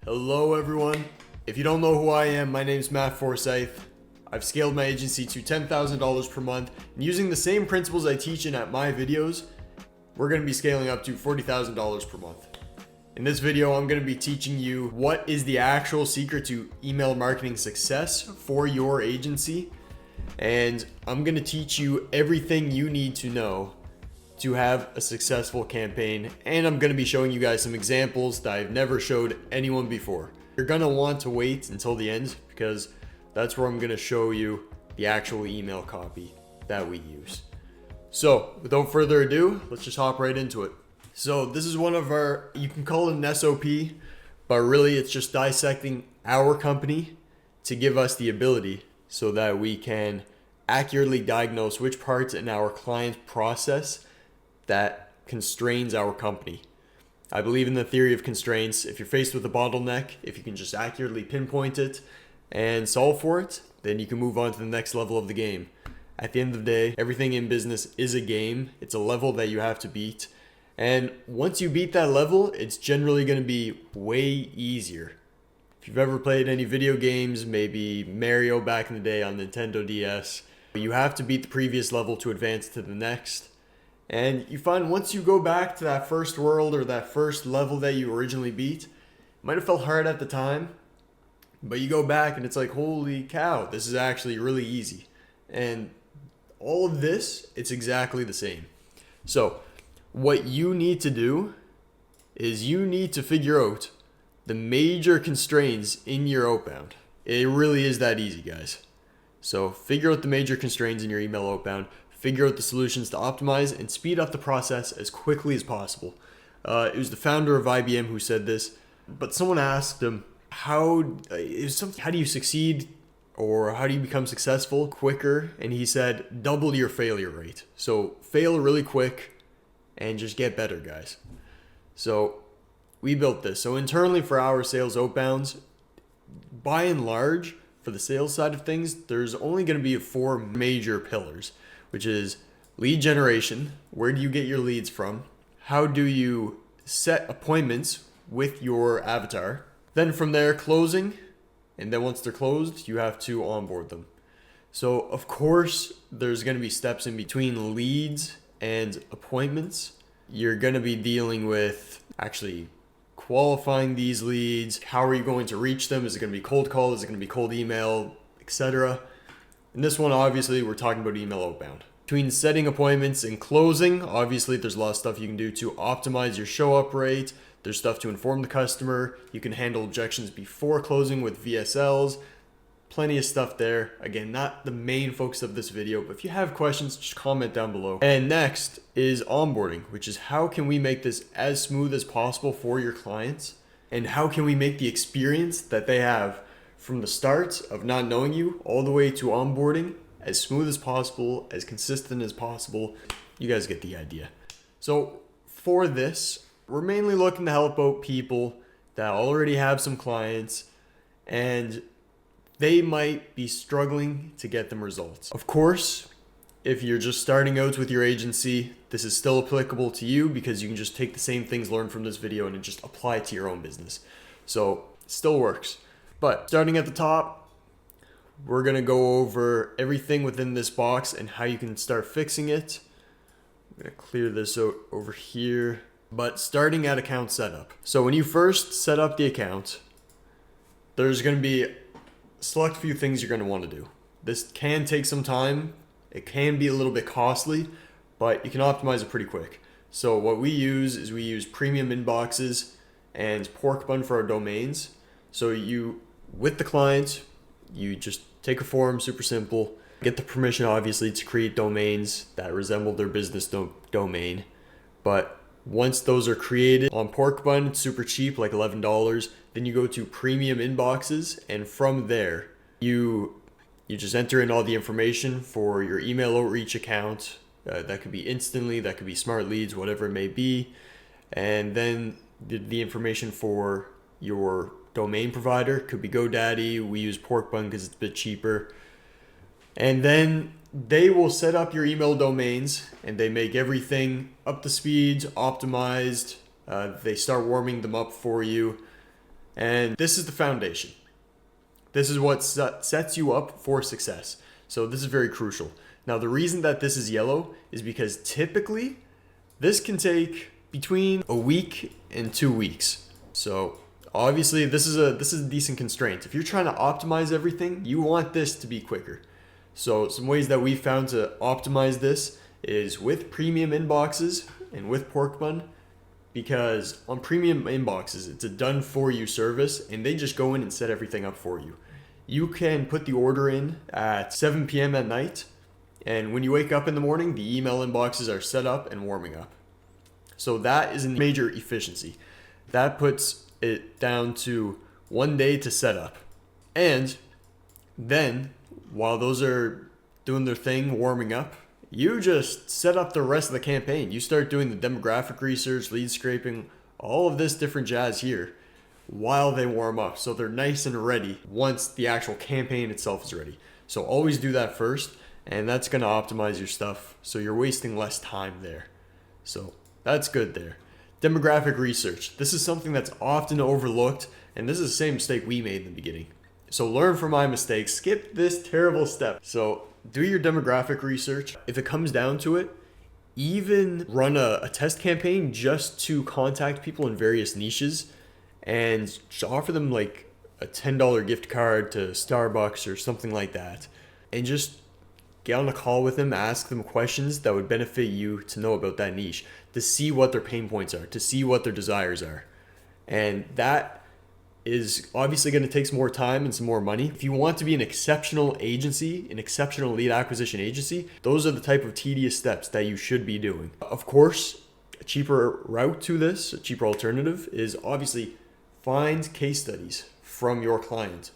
Hello everyone. If you don't know who I am, my name's Matt Forsyth. I've scaled my agency to $10,000 per month, and using the same principles I teach in at my videos, we're going to be scaling up to $40,000 per month. In this video, I'm going to be teaching you what is the actual secret to email marketing success for your agency, and I'm going to teach you everything you need to know to have a successful campaign, and I'm going to be showing you guys some examples that I've never showed anyone before. You're going to want to wait until the end because that's where I'm going to show you the actual email copy that we use. So without further ado, let's just hop right into it. So this is one of our, you can call it an SOP, but really it's just dissecting our company to give us the ability so that we can accurately diagnose which parts in our client's process that constrains our company. I believe in the theory of constraints. If you're faced with a bottleneck, if you can just accurately pinpoint it and solve for it, then you can move on to the next level of the game. At the end of the day, everything in business is a game. It's a level that you have to beat. And once you beat that level, it's generally going to be way easier. If you've ever played any video games, maybe Mario back in the day on Nintendo DS, you have to beat the previous level to advance to the next. And you find once you go back to that first world or that first level that you originally beat, it might have felt hard at the time, but you go back and it's like, holy cow, this is actually really easy. And all of this, it's exactly the same. So what you need to do is you need to figure out the major constraints in your outbound. It really is that easy, guys. So figure out the major constraints in your email outbound. Figure out the solutions to optimize and speed up the process as quickly as possible. It was the founder of IBM who said this, but someone asked him, how do you succeed or how do you become successful quicker? And he said, double your failure rate. So fail really quick and just get better, guys. So we built this. So internally for our sales outbounds, by and large, for the sales side of things, there's only going to be 4 major pillars, which is lead generation. Where do you get your leads from? How do you set appointments with your avatar? Then from there, closing. And then once they're closed, you have to onboard them. So of course, there's going to be steps in between leads and appointments. You're going to be dealing with actually qualifying these leads. How are you going to reach them? Is it going to be cold call? Is it going to be cold email, etc.? In this one, obviously, we're talking about email outbound. Between setting appointments and closing, obviously, there's a lot of stuff you can do to optimize your show up rate. There's stuff to inform the customer. You can handle objections before closing with VSLs. Plenty of stuff there. Again, not the main focus of this video, but if you have questions, just comment down below. And next is onboarding, which is how can we make this as smooth as possible for your clients? And how can we make the experience that they have from the start of not knowing you all the way to onboarding as smooth as possible, as consistent as possible? You guys get the idea. So for this, we're mainly looking to help out people that already have some clients and they might be struggling to get them results. Of course, if you're just starting out with your agency, this is still applicable to you because you can just take the same things learned from this video and just apply it to your own business. So it still works. But starting at the top, we're going to go over everything within this box and how you can start fixing it. I'm going to clear this out over here. But starting at account setup. So when you first set up the account, there's going to be a select few things you're going to want to do. This can take some time. It can be a little bit costly, but you can optimize it pretty quick. So what we use is we use premium inboxes and pork bun for our domains. So you, with the client, you just take a form, super simple, get the permission obviously to create domains that resemble their business domain. But once those are created on pork bun, it's super cheap, like $11. Then you go to premium inboxes, and from there, you just enter in all the information for your email outreach account. That could be instantly, that could be smart leads, whatever it may be. And then the information for your domain provider could be GoDaddy. We use Porkbun because it's a bit cheaper. And then they will set up your email domains and they make everything up to speed, optimized. They start warming them up for you. And this is the foundation. This is what sets you up for success. So this is very crucial. Now, the reason that this is yellow is because typically this can take between a week and 2 weeks. So obviously this is a decent constraint. If you're trying to optimize everything, you want this to be quicker. So some ways that we found to optimize this is with premium inboxes and with pork bun, because on premium inboxes, it's a done for you service and they just go in and set everything up for you. You can put the order in at 7 p.m. at night, and when you wake up in the morning, the email inboxes are set up and warming up. So that is a major efficiency. That puts it down to 1 day to set up. And then while those are doing their thing, warming up, you just set up the rest of the campaign. You start doing the demographic research, lead scraping, all of this different jazz here while they warm up. So they're nice and ready once the actual campaign itself is ready. So always do that first, and that's going to optimize your stuff so you're wasting less time there. So that's good there. Demographic research. This is something that's often overlooked, and this is the same mistake we made in the beginning. So learn from my mistakes. Skip this terrible step. So do your demographic research. If it comes down to it, even run a test campaign just to contact people in various niches and offer them like a $10 gift card to Starbucks or something like that. And just get on a call with them, ask them questions that would benefit you to know about that niche, to see what their pain points are, to see what their desires are. And that is obviously going to take some more time and some more money. If you want to be an exceptional agency, an exceptional lead acquisition agency, those are the type of tedious steps that you should be doing. Of course, a cheaper route to this, a cheaper alternative, is obviously find case studies from your client.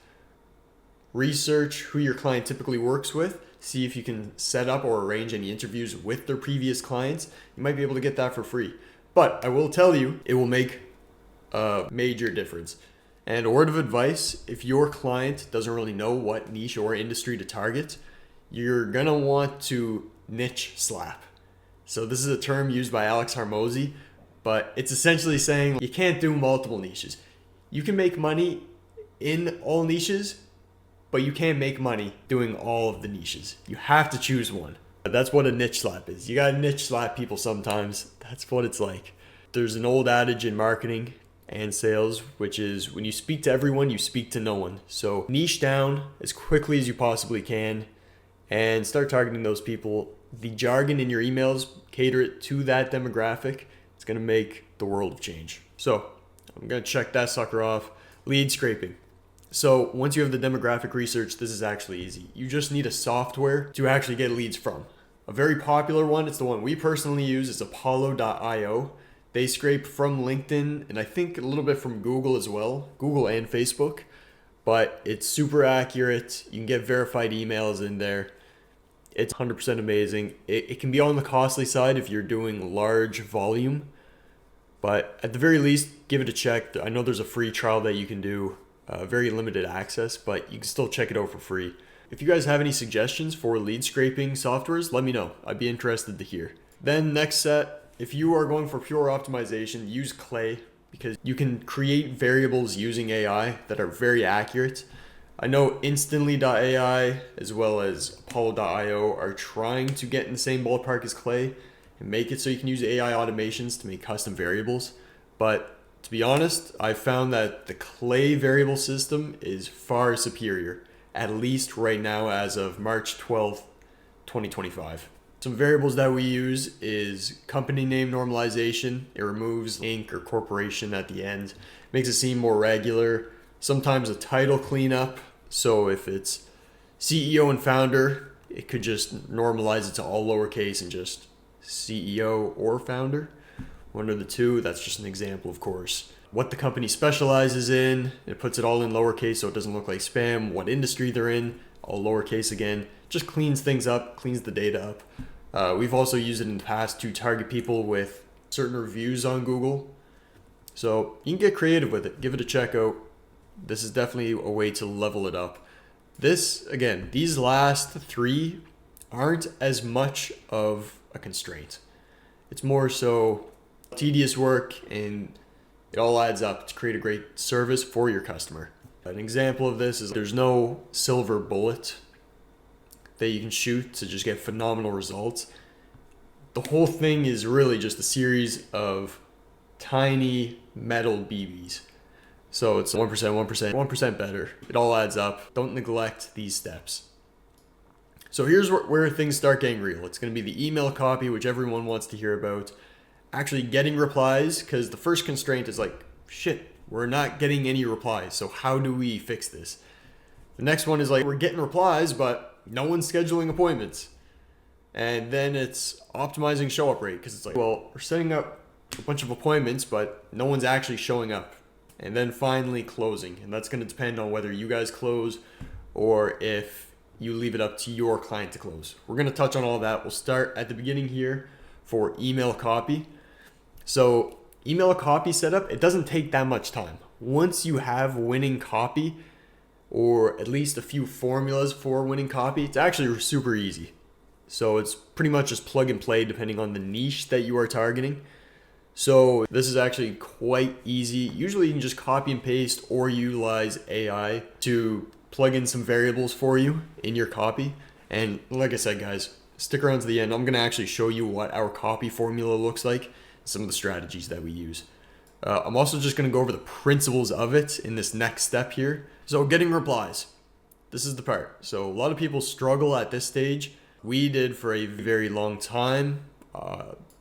Research who your client typically works with. See if you can set up or arrange any interviews with their previous clients. You might be able to get that for free. But I will tell you, it will make a major difference. And a word of advice, if your client doesn't really know what niche or industry to target, you're going to want to niche slap. So this is a term used by Alex Hormozy, but it's essentially saying you can't do multiple niches. You can make money in all niches, but you can't make money doing all of the niches. You have to choose one. That's what a niche slap is. You got to niche slap people sometimes. That's what it's like. There's an old adage in marketing and sales, which is when you speak to everyone, you speak to no one. So niche down as quickly as you possibly can and start targeting those people. The jargon in your emails, cater it to that demographic. It's going to make the world of change. So I'm going to check that sucker off. Lead scraping. So once you have the demographic research, this is actually easy. You just need a software to actually get leads from. A very popular one, it's the one we personally use, is Apollo.io. They scrape from LinkedIn and I think a little bit from Google as well, Google and Facebook, but it's super accurate. You can get verified emails in there. It's 100% amazing. It can be on the costly side if you're doing large volume, but at the very least, give it a check. I know there's a free trial that you can do, very limited access, but you can still check it out for free. If you guys have any suggestions for lead scraping softwares, let me know. I'd be interested to hear. Then next set, if you are going for pure optimization, use Clay because you can create variables using AI that are very accurate. I know Instantly.ai as well as Apollo.io are trying to get in the same ballpark as Clay and make it so you can use AI automations to make custom variables. But to be honest, I've found that the Clay variable system is far superior, at least right now as of March 12th, 2025. Some variables that we use is company name normalization. It removes Inc. or corporation at the end, makes it seem more regular. Sometimes a title cleanup. So if it's CEO and founder, it could just normalize it to all lowercase and just CEO or founder. One of the two. That's just an example, of course. What the company specializes in, it puts it all in lowercase so it doesn't look like spam. What industry they're in, all lowercase again. Just cleans things up, cleans the data up. We've also used it in the past to target people with certain reviews on Google. So you can get creative with it. Give it a check out. This is definitely a way to level it up. This, again, these last three aren't as much of a constraint. It's more so tedious work and It all adds up to create a great service for your customer. An example of this is there's no silver bullet that you can shoot to just get phenomenal results. The whole thing is really just a series of tiny metal BBs. So it's 1%, 1%, 1% better. It all adds up. Don't neglect these steps. So here's where things start getting real. It's going to be the email copy, which everyone wants to hear about. Actually getting replies, because the first constraint is like, shit, we're not getting any replies. So how do we fix this? The next one is like, we're getting replies, but no one's scheduling appointments. And then it's optimizing show up rate, because it's like, well, we're setting up a bunch of appointments, but no one's actually showing up. And then finally closing. And that's going to depend on whether you guys close or if you leave it up to your client to close. We're going to touch on all that. We'll start at the beginning here for email copy. So email copy setup, it doesn't take that much time. Once you have winning copy, or at least a few formulas for winning copy, it's actually super easy. So it's pretty much just plug and play depending on the niche that you are targeting. So this is actually quite easy. Usually you can just copy and paste or utilize AI to plug in some variables for you in your copy. And like I said, guys, stick around to the end. I'm going to actually show you what our copy formula looks like, some of the strategies that we use. I'm also just going to go over the principles of it in this next step here. So getting replies. This is the part. So a lot of people struggle at this stage. We did for a very long time.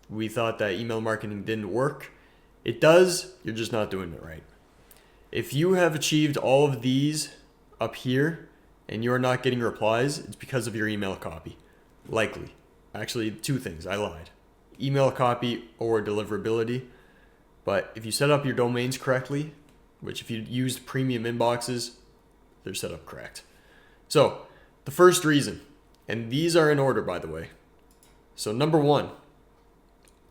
We thought that email marketing didn't work. It does, you're just not doing it right. If you have achieved all of these up here and you're not getting replies, it's because of your email copy. Likely. Actually, two things, I lied. Email copy or deliverability. But if you set up your domains correctly, which if you used premium inboxes, they're set up correct. So the first reason, and these are in order, by the way. So number one,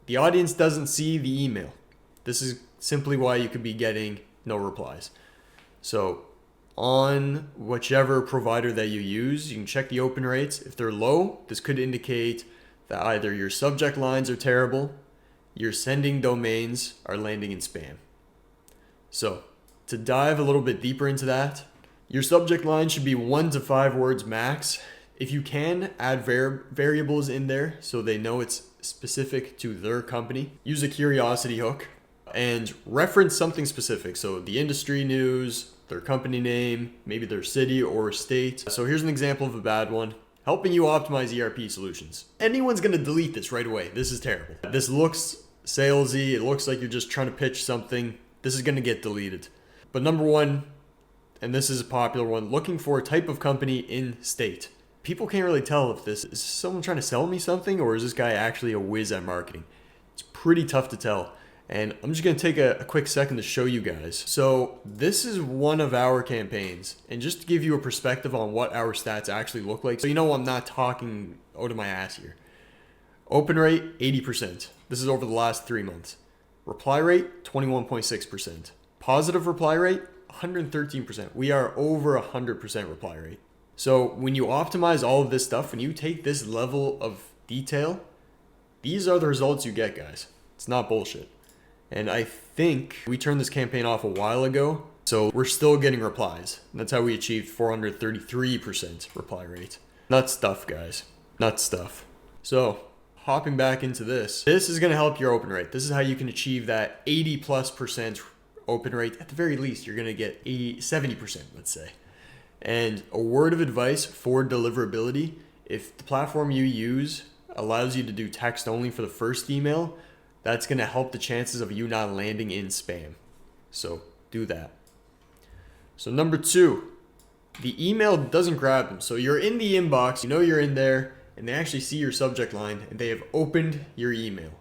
the audience doesn't see the email. This is simply why you could be getting no replies. So on whichever provider that you use, you can check the open rates. If they're low, this could indicate that either your subject lines are terrible, your sending domains are landing in spam. So to dive a little bit deeper into that, your subject line should be 1 to 5 words max. If you can, add variables in there so they know it's specific to their company. Use a curiosity hook and reference something specific. So the industry news, their company name, maybe their city or state. So here's an example of a bad one. Helping you optimize ERP solutions. Anyone's going to delete this right away. This is terrible. This looks salesy. It looks like you're just trying to pitch something. This is going to get deleted. But number one, and this is a popular one, looking for a type of company in state. People can't really tell if this is someone trying to sell me something or is this guy actually a whiz at marketing. It's pretty tough to tell. And I'm just going to take a quick second to show you guys. So this is one of our campaigns. And just to give you a perspective on what our stats actually look like. So you know I'm not talking out of my ass here. Open rate, 80%. This is over the last 3 months. Reply rate, 21.6%. Positive reply rate, 113%. We are over 100% reply rate. So when you optimize all of this stuff, when you take this level of detail, these are the results you get, guys. It's not bullshit. And I think we turned this campaign off a while ago, so we're still getting replies. And that's how we achieved 433% reply rate. Nuts stuff, guys. Nuts stuff. So hopping back into this is going to help your open rate. This is how you can achieve that 80+% open rate. At the very least, you're going to get 70%, let's say. And a word of advice for deliverability, if the platform you use allows you to do text only for the first email, that's going to help the chances of you not landing in spam. So do that. So number two, the email doesn't grab them. So you're in the inbox, you know you're in there, and they actually see your subject line and they have opened your email.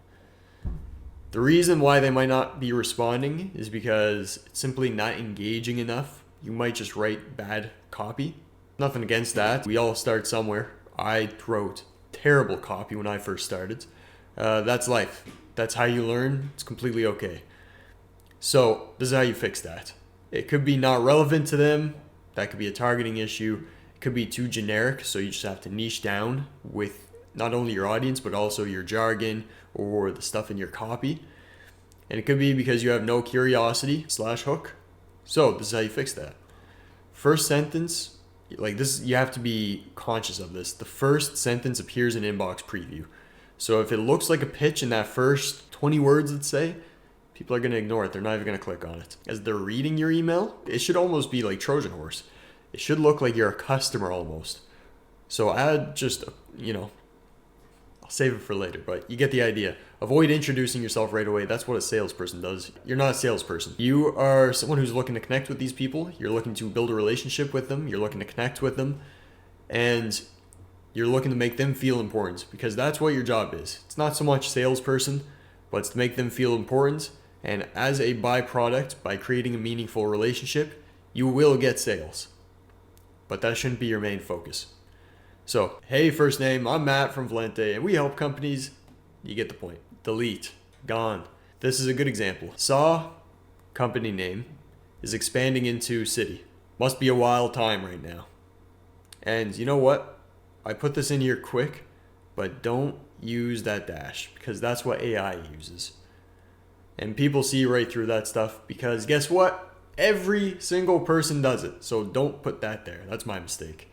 The reason why they might not be responding is because it's simply not engaging enough. You might just write bad copy. Nothing against that. We all start somewhere. I wrote terrible copy when I first started. That's life. That's how you learn. It's completely okay. So this is how you fix that. It could be not relevant to them. That could be a targeting issue. It could be too generic. So you just have to niche down with not only your audience, but also your jargon or the stuff in your copy. And it could be because you have no curiosity / hook. So this is how you fix that. First sentence, like this, you have to be conscious of this. The first sentence appears in inbox preview. So if it looks like a pitch in that first 20 words, let's say, people are going to ignore it. They're not even going to click on it. As they're reading your email, it should almost be like Trojan horse. It should look like you're a customer almost. So add just, I'll save it for later, but you get the idea. Avoid introducing yourself right away. That's what a salesperson does. You're not a salesperson. You are someone who's looking to connect with these people. You're looking to build a relationship with them. You're looking to connect with them. And you're looking to make them feel important, because that's what your job is. It's not so much salesperson, but it's to make them feel important. And as a byproduct, by creating a meaningful relationship, you will get sales. But that shouldn't be your main focus. So, hey, first name, I'm Matt from Valente, and we help companies. You get the point. Delete. Gone. This is a good example. Saw, company name, is expanding into city. Must be a wild time right now. And you know what? I put this in here quick, but don't use that dash, because that's what AI uses. And people see right through that stuff, because guess what? Every single person does it. So don't put that there. That's my mistake.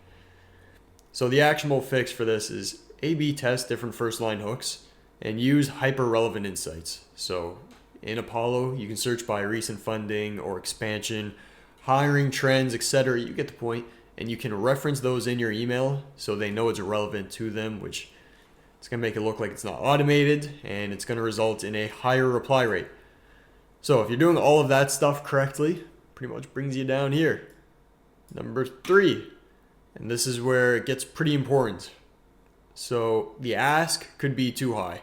So the actionable fix for this is A/B test different first line hooks and use hyper relevant insights. So in Apollo, you can search by recent funding or expansion, hiring trends, etc. You get the point. And you can reference those in your email so they know it's relevant to them, which it's going to make it look like it's not automated, and it's going to result in a higher reply rate. So if you're doing all of that stuff correctly, pretty much brings you down here. Number 3. And this is where it gets pretty important. So the ask could be too high.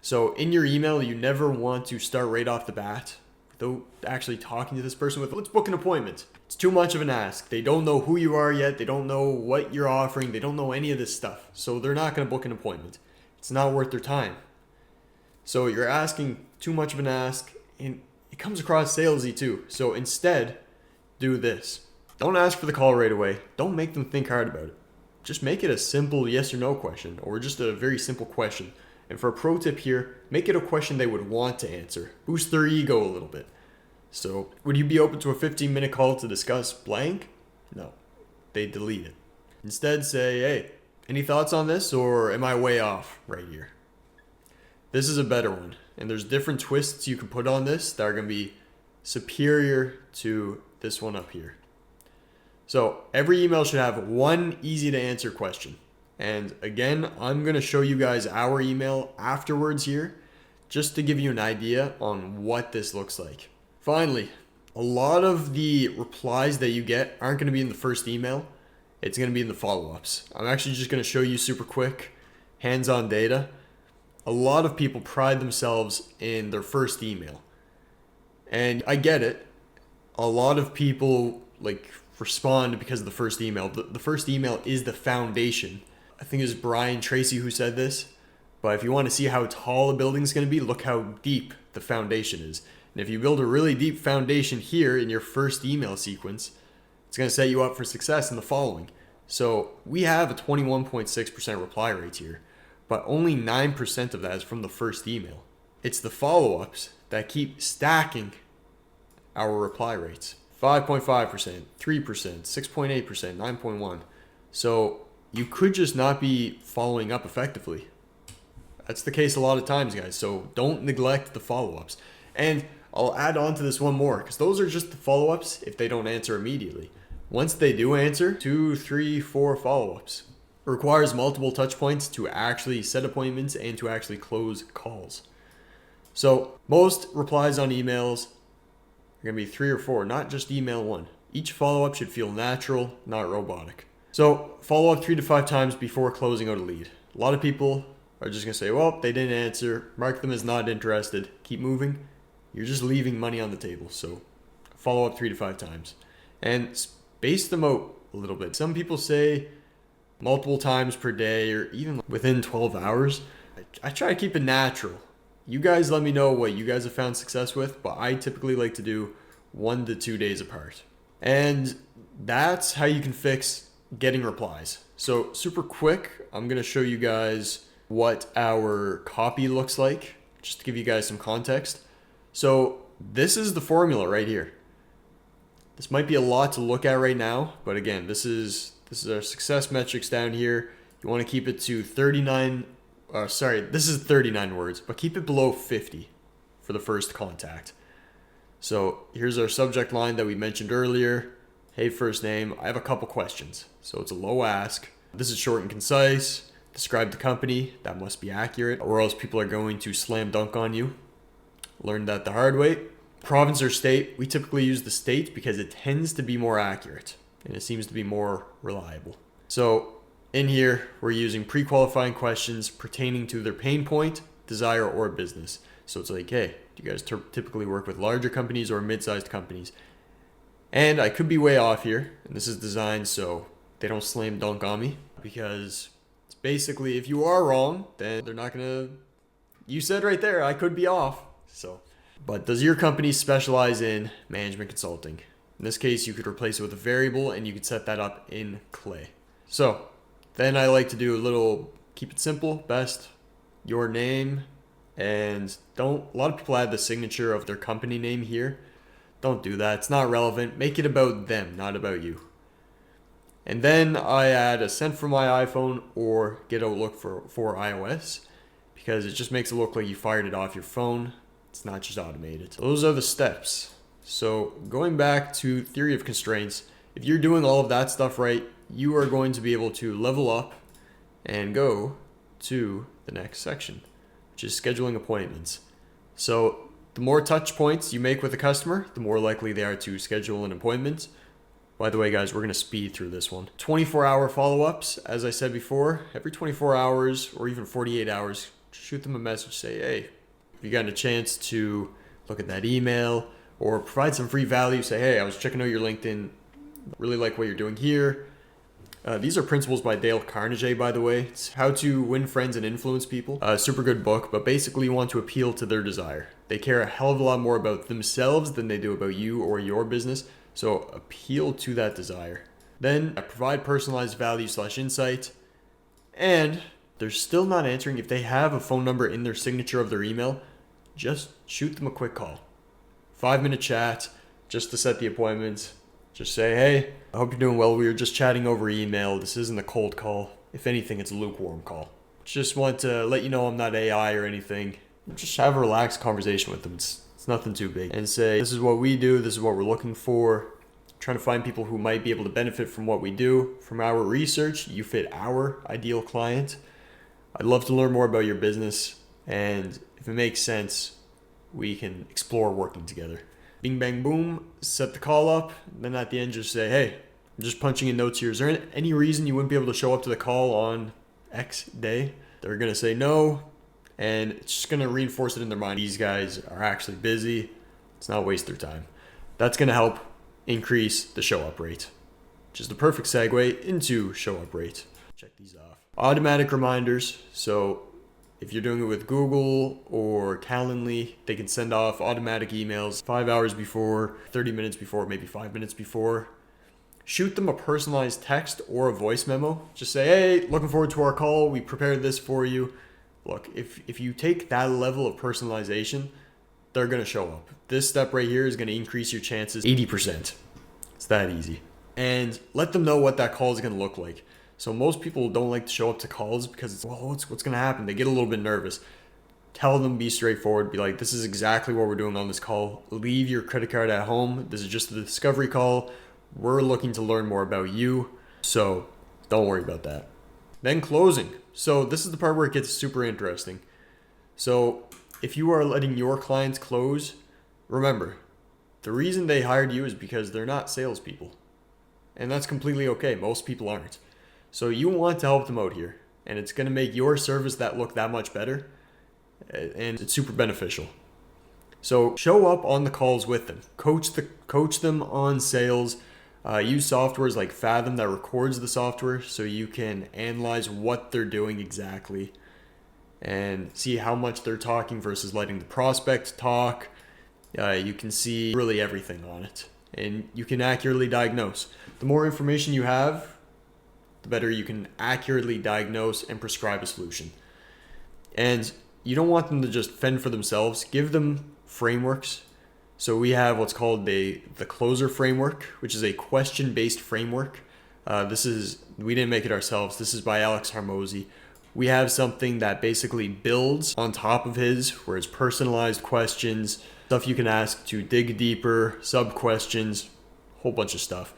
So in your email, you never want to start right off the bat without actually talking to this person with, let's book an appointment. It's too much of an ask. They don't know who you are yet. They don't know what you're offering. They don't know any of this stuff. So they're not going to book an appointment. It's not worth their time. So you're asking too much of an ask, and it comes across salesy too. So instead, do this. Don't ask for the call right away. Don't make them think hard about it. Just make it a simple yes or no question, or just a very simple question. And for a pro tip here, make it a question they would want to answer. Boost their ego a little bit. So, would you be open to a 15-minute call to discuss blank? No. They delete it. Instead say, hey, any thoughts on this, or am I way off right here? This is a better one. And there's different twists you can put on this that are going to be superior to this one up here. So every email should have one easy to answer question. And again, I'm going to show you guys our email afterwards here, just to give you an idea on what this looks like. Finally, a lot of the replies that you get aren't going to be in the first email. It's going to be in the follow-ups. I'm actually just going to show you super quick, hands-on data. A lot of people pride themselves in their first email. And I get it. A lot of people respond because of the first email. The first email is the foundation. I think it was Brian Tracy who said this. But if you want to see how tall a building is going to be, look how deep the foundation is. And if you build a really deep foundation here in your first email sequence, it's going to set you up for success in the following. So we have a 21.6% reply rate here, but only 9% of that is from the first email. It's the follow-ups that keep stacking our reply rates. 5.5%, 3%, 6.8%, 9.1%. So you could just not be following up effectively. That's the case a lot of times, guys. So don't neglect the follow-ups. And I'll add on to this one more, because those are just the follow-ups if they don't answer immediately. Once they do answer, 2, 3, 4 follow-ups. It requires multiple touch points to actually set appointments and to actually close calls. So most replies on emails are going to be 3 or 4, not just email 1. Each follow-up should feel natural, not robotic. So follow up 3 to 5 times before closing out a lead. A lot of people are just going to say, well, they didn't answer, mark them as not interested, keep moving. You're just leaving money on the table. So follow up 3 to 5 times and space them out a little bit. Some people say multiple times per day or even within 12 hours. I try to keep it natural. You guys let me know what you guys have found success with, but I typically like to do 1 to 2 days apart. And that's how you can fix getting replies. So super quick, I'm going to show you guys what our copy looks like, just to give you guys some context. So this is the formula right here. This might be a lot to look at right now, but again, this is our success metrics down here. You want to keep it to 39. This is 39 words, but keep it below 50 for the first contact. So here's our subject line that we mentioned earlier. Hey, first name. I have a couple questions. So it's a low ask. This is short and concise. Describe the company. That must be accurate, or else people are going to slam dunk on you. Learned that the hard way. Province or state. We typically use the state because it tends to be more accurate and it seems to be more reliable. So in here, we're using pre-qualifying questions pertaining to their pain point, desire, or business. So it's like, hey, do you guys typically work with larger companies or mid-sized companies? And I could be way off here, and this is designed so they don't slam dunk on me, because it's basically, if you are wrong, then they're not gonna, you said right there, I could be off. So, but does your company specialize in management consulting? In this case, you could replace it with a variable and you could set that up in Clay. So then I like to do a little, keep it simple, best, your name, and a lot of people add the signature of their company name here. Don't do that. It's not relevant. Make it about them, not about you. And then I add a sent from my iPhone or get Outlook for iOS, because it just makes it look like you fired it off your phone. It's not just automated. So those are the steps. So going back to theory of constraints, if you're doing all of that stuff right, you are going to be able to level up and go to the next section, which is scheduling appointments. So the more touch points you make with a customer, the more likely they are to schedule an appointment. By the way, guys, we're going to speed through this one. 24-hour follow-ups, as I said before, every 24 hours or even 48 hours, shoot them a message, say, hey, if you got a chance to look at that email or provide some free value, say, hey, I was checking out your LinkedIn, really like what you're doing here. These are principles by Dale Carnegie, by the way. It's How to Win Friends and Influence People. Super good book, but basically you want to appeal to their desire. They care a hell of a lot more about themselves than they do about you or your business. So appeal to that desire. Then provide personalized value/insight. And they're still not answering. If they have a phone number in their signature of their email, just shoot them a quick call. 5-minute chat just to set the appointment. Just say, hey, I hope you're doing well. We were just chatting over email. This isn't a cold call. If anything, it's a lukewarm call. Just want to let you know I'm not AI or anything. Just have a relaxed conversation with them. It's nothing too big. And say, this is what we do. This is what we're looking for. Trying to find people who might be able to benefit from what we do. From our research, you fit our ideal client. I'd love to learn more about your business. And if it makes sense, we can explore working together. Bing, bang, boom, set the call up. Then at the end, just say, hey, I'm just punching in notes here. Is there any reason you wouldn't be able to show up to the call on X day? They're going to say no. And it's just going to reinforce it in their mind. These guys are actually busy. Let's not waste their time. That's going to help increase the show up rate, which is the perfect segue into show up rate. Check these off. Automatic reminders. So if you're doing it with Google or Calendly, they can send off automatic emails 5 hours before, 30 minutes before, maybe 5 minutes before. Shoot them a personalized text or a voice memo. Just say, hey, looking forward to our call. We prepared this for you. Look, if you take that level of personalization, they're going to show up. This step right here is going to increase your chances 80%. It's that easy. And let them know what that call is going to look like. So most people don't like to show up to calls because it's, well, what's going to happen? They get a little bit nervous. Tell them, be straightforward. Be like, this is exactly what we're doing on this call. Leave your credit card at home. This is just a discovery call. We're looking to learn more about you. So don't worry about that. Then closing. So this is the part where it gets super interesting. So if you are letting your clients close, remember, the reason they hired you is because they're not salespeople. And that's completely okay. Most people aren't. So you want to help them out here. And it's going to make your service look that much better. And it's super beneficial. So show up on the calls with them. Coach them on sales. Use softwares like Fathom that records the software so you can analyze what they're doing exactly and see how much they're talking versus letting the prospect talk. You can see really everything on it, and you can accurately diagnose. The more information you have, the better you can accurately diagnose and prescribe a solution. And you don't want them to just fend for themselves. Give them frameworks. So we have what's called the closer framework, which is a question-based framework. We didn't make it ourselves. This is by Alex Harmozy. We have something that basically builds on top of his, where it's personalized questions, stuff you can ask to dig deeper, sub-questions, whole bunch of stuff.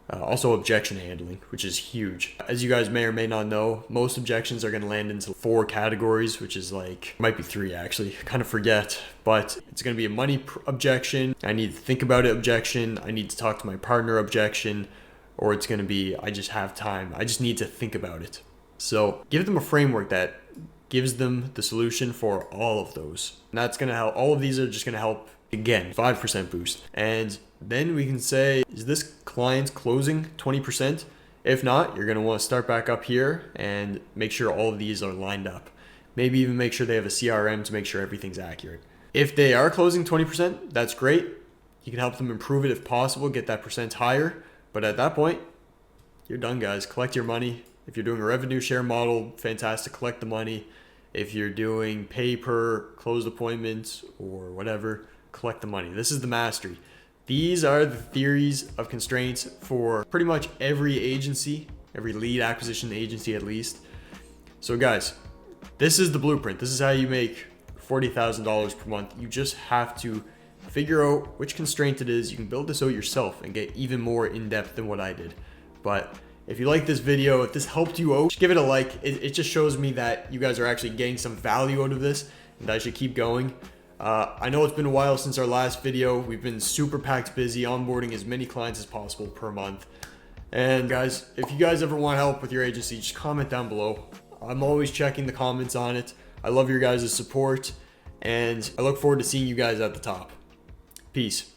Also objection handling, which is huge. As you guys may or may not know, most objections are going to land into 4 categories, which is like, might be 3 actually, I kind of forget, but it's going to be a money objection, I need to think about it objection, I need to talk to my partner objection, or it's going to be, I just have time, I just need to think about it. So give them a framework that gives them the solution for all of those. And that's going to help. All of these are just going to help, again, 5% boost. And then we can say, is this client closing 20%? If not, you're going to want to start back up here and make sure all of these are lined up. Maybe even make sure they have a CRM to make sure everything's accurate. If they are closing 20%, that's great. You can help them improve it if possible, get that percent higher. But at that point, you're done, guys. Collect your money. If you're doing a revenue share model, fantastic, collect the money. If you're doing pay per closed appointments or whatever, collect the money. This is the mastery. These are the theories of constraints for pretty much every agency, every lead acquisition agency at least. So guys, this is the blueprint. This is how you make $40,000 per month. You just have to figure out which constraint it is. You can build this out yourself and get even more in depth than what I did. But if you like this video, if this helped you out, give it a like. It just shows me that you guys are actually getting some value out of this and I should keep going. I know it's been a while since our last video. We've been super packed busy onboarding as many clients as possible per month. And guys, if you guys ever want help with your agency, just comment down below. I'm always checking the comments on it. I love your guys' support and I look forward to seeing you guys at the top. Peace.